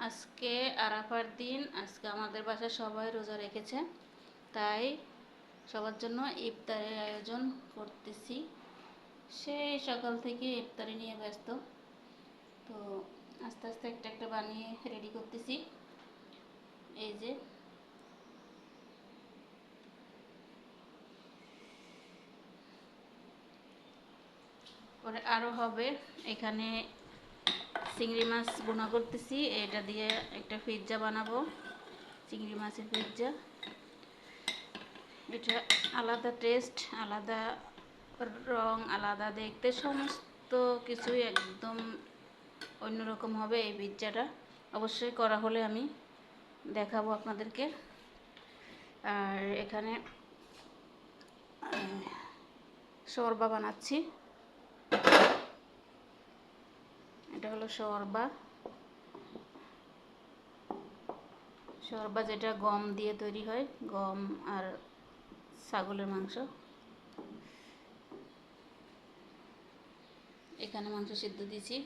আজকে আরাফার দিন। আজকে আমাদের বাসায় সবাই রোজা রেখেছে, তাই সবার জন্য ইফতারের আয়োজন করতেছি। সেই সকাল থেকে ইফতারি নিয়ে ব্যস্ত। তো আস্তে আস্তে একটা একটা বানিয়ে রেডি করতেছি। এই যে পরে আরও হবে। এখানে চিংড়ি মাছ বোনা করতেছি, এটা দিয়ে একটা পিৎজা বানাবো, চিংড়ি মাছের পিৎজা। এটা আলাদা টেস্ট, আলাদা রং, আলাদা দেখতে, সমস্ত কিছুই একদম অন্যরকম হবে এই পিৎজাটা। অবশ্যই করা হলে আমি দেখাবো আপনাদেরকে। আর এখানে শরবা বানাচ্ছি। এটা হলো শরবা, যেটা গম দিয়ে তৈরি হয়, গম আর ছাগলের মাংস। এখানে মাংস সিদ্ধ দিয়েছি।